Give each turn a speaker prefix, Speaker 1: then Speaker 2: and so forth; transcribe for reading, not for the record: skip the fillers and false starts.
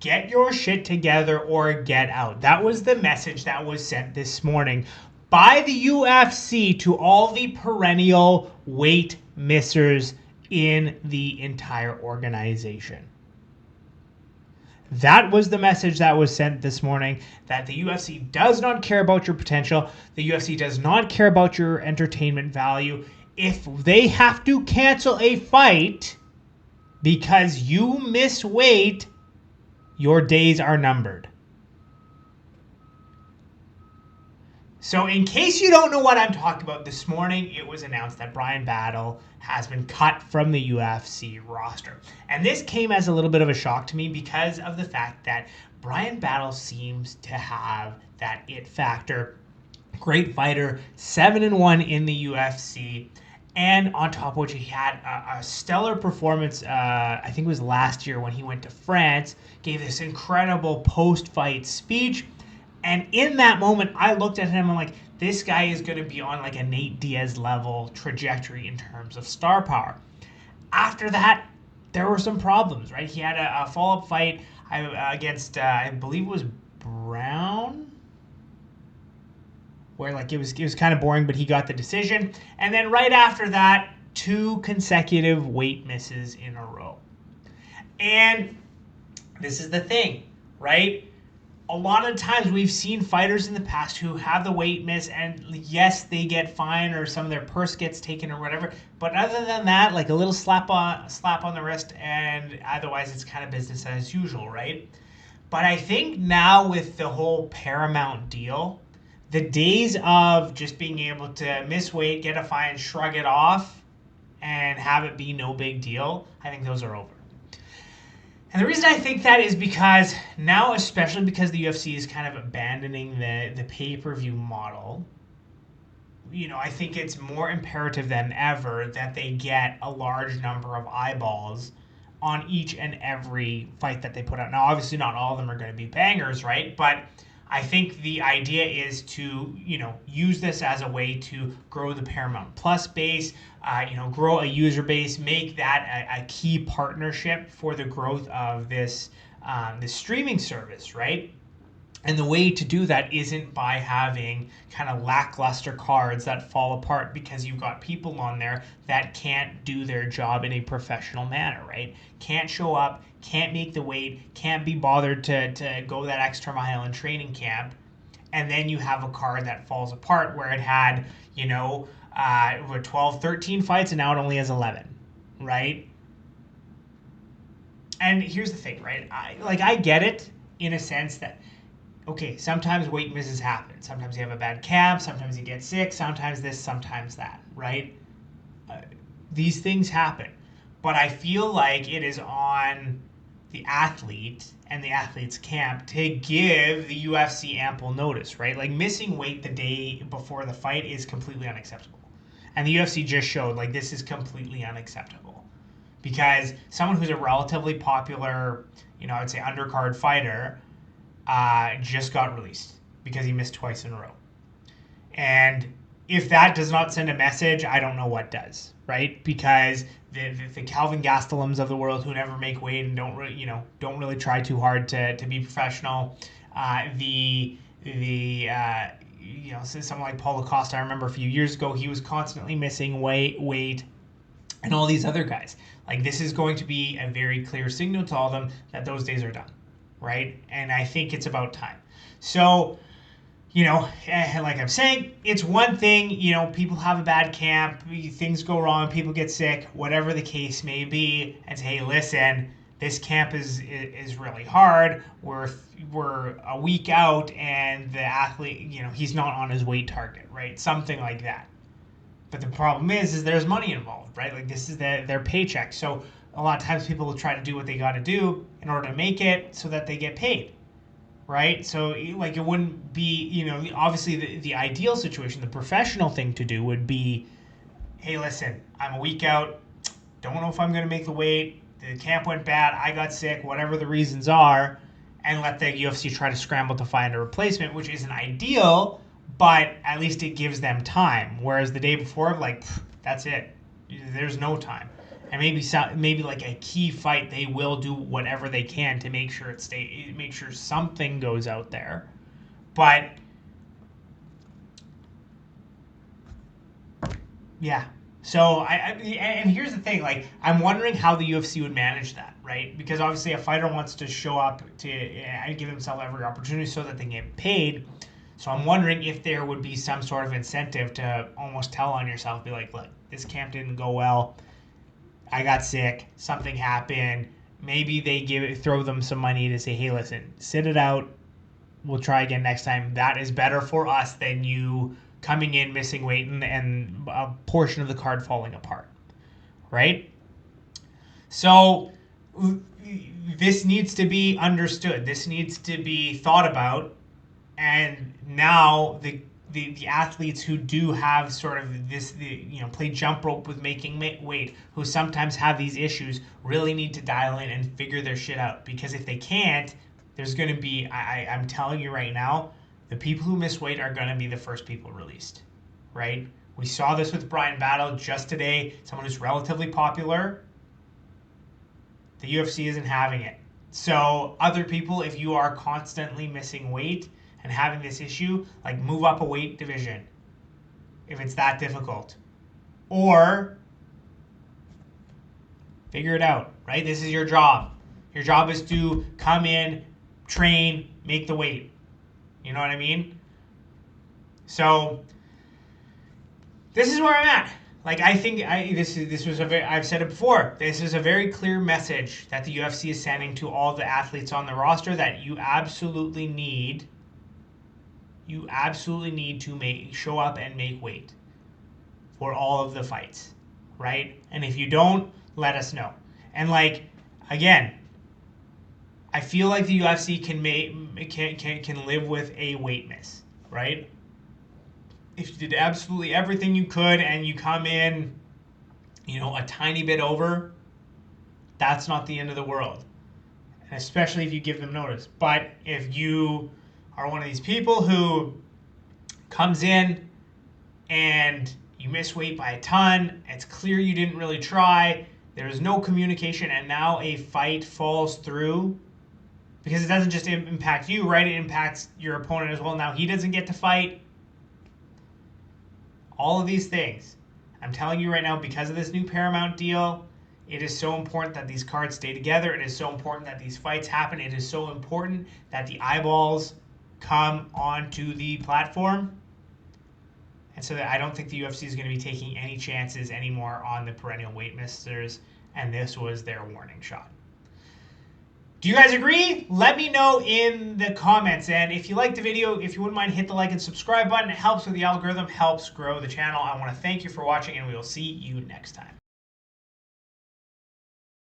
Speaker 1: Get your shit together or get out. That was the message that was sent this morning by the UFC to all the perennial weight missers in the entire organization. That was the message that was sent this morning, that the UFC does not care about your potential. The UFC does not care about your entertainment value. If they have to cancel a fight because you miss weight, your days are numbered. So in case you don't know what I'm talking about, this morning it was announced that Bryan Battle has been cut from the UFC roster. And this came as a little bit of a shock to me because of the fact that Bryan Battle seems to have that it factor. Great fighter, 7-1 in the UFC. And on top of which, he had a stellar performance, I think it was last year when he went to France, gave this incredible post-fight speech. And in that moment, I looked at him and I'm like, this guy is going to be on like a Nate Diaz level trajectory in terms of star power. After that, there were some problems, right? He had a follow-up fight against, I believe it was Brown, where like it was kind of boring, but he got the decision. And then right after that, 2 consecutive weight misses in a row. And this is the thing, right? A lot of times we've seen fighters in the past who have the weight miss, and yes, they get fined or some of their purse gets taken or whatever. But other than that, like a little slap on the wrist, and otherwise it's kind of business as usual, right? But I think now with the whole Paramount deal, the days of just being able to miss weight, get a fine, shrug it off, and have it be no big deal, I think those are over. And the reason I think that is because now, especially because the UFC is kind of abandoning the pay-per-view model, I think it's more imperative than ever that they get a large number of eyeballs on each and every fight that they put out. Now, obviously, not all of them are going to be bangers, right? But I think the idea is to, use this as a way to grow the Paramount Plus base, grow a user base, make that a key partnership for the growth of this streaming service, right? And the way to do that isn't by having kind of lackluster cards that fall apart because you've got people on there that can't do their job in a professional manner, right? Can't show up, can't make the weight, can't be bothered to go that extra mile in training camp. And then you have a card that falls apart where it had, 12, 13 fights and now it only has 11, right? And here's the thing, right? I get it in a sense that, okay, sometimes weight misses happen. Sometimes you have a bad camp, sometimes you get sick, sometimes this, sometimes that, right? These things happen. But I feel like it is on the athlete and the athlete's camp to give the UFC ample notice, right? Like missing weight the day before the fight is completely unacceptable. And the UFC just showed like this is completely unacceptable. Because someone who's a relatively popular, I would say undercard fighter, just got released because he missed twice in a row. And if that does not send a message, I don't know what does, right? Because the Calvin Gastelums of the world who never make weight and don't really try too hard to be professional, someone like Paulo Costa, I remember a few years ago, he was constantly missing weight, and all these other guys. Like this is going to be a very clear signal to all of them that those days are done. Right? And I think it's about time. So, like I'm saying, it's one thing, people have a bad camp, things go wrong, people get sick, whatever the case may be, and say, hey, listen, this camp is really hard. We're a week out and the athlete, he's not on his weight target, right? Something like that. But the problem is there's money involved, right? Like this is their paycheck. So a lot of times people will try to do what they got to do in order to make it so that they get paid, right? So like it wouldn't be, obviously the ideal situation, the professional thing to do would be, hey, listen, I'm a week out, don't know if I'm going to make the weight, the camp went bad, I got sick, whatever the reasons are, and let the UFC try to scramble to find a replacement, which isn't ideal, but at least it gives them time. Whereas the day before, like, that's it. There's no time. And maybe like a key fight, they will do whatever they can to make sure make sure something goes out there. But yeah. So and here's the thing, like I'm wondering how the UFC would manage that, right? Because obviously a fighter wants to show up to give himself every opportunity so that they get paid. So I'm wondering if there would be some sort of incentive to almost tell on yourself, be like, look, this camp didn't go well. I got sick. Something happened. Maybe they throw them some money to say, hey, listen, sit it out. We'll try again next time. That is better for us than you coming in missing weight and a portion of the card falling apart, right? So this needs to be understood. This needs to be thought about. And now the athletes who do have sort of this, play jump rope with making weight, who sometimes have these issues, really need to dial in and figure their shit out. Because if they can't, there's going to be, I'm telling you right now, the people who miss weight are going to be the first people released, right? We saw this with Bryan Battle just today, someone who's relatively popular. The UFC isn't having it. So other people, if you are constantly missing weight and having this issue, like move up a weight division if it's that difficult. Or figure it out, right? This is your job. Your job is to come in, train, make the weight. You know what I mean? So this is where I'm at. Like I think this was I've said it before. This is a very clear message that the UFC is sending to all the athletes on the roster that you absolutely need to show up and make weight for all of the fights, right? And if you don't, let us know. And like again, I feel like the UFC can live with a weight miss, right? If you did absolutely everything you could and you come in, a tiny bit over, that's not the end of the world. And especially if you give them notice. But if you are one of these people who comes in and you miss weight by a ton, it's clear you didn't really try, there's no communication, and now a fight falls through, because it doesn't just impact you, right? It impacts your opponent as well. Now he doesn't get to fight. All of these things. I'm telling you right now, because of this new Paramount deal, it is so important that these cards stay together. It is so important that these fights happen. It is so important that the eyeballs come onto the platform. And so that I don't think the UFC is going to be taking any chances anymore on the perennial weight missers. And this was their warning shot. Do you guys agree? Let me know in the comments. And if you liked the video, if you wouldn't mind, hit the like and subscribe button. It helps with the algorithm, helps grow the channel. I want to thank you for watching, and we will see you next time.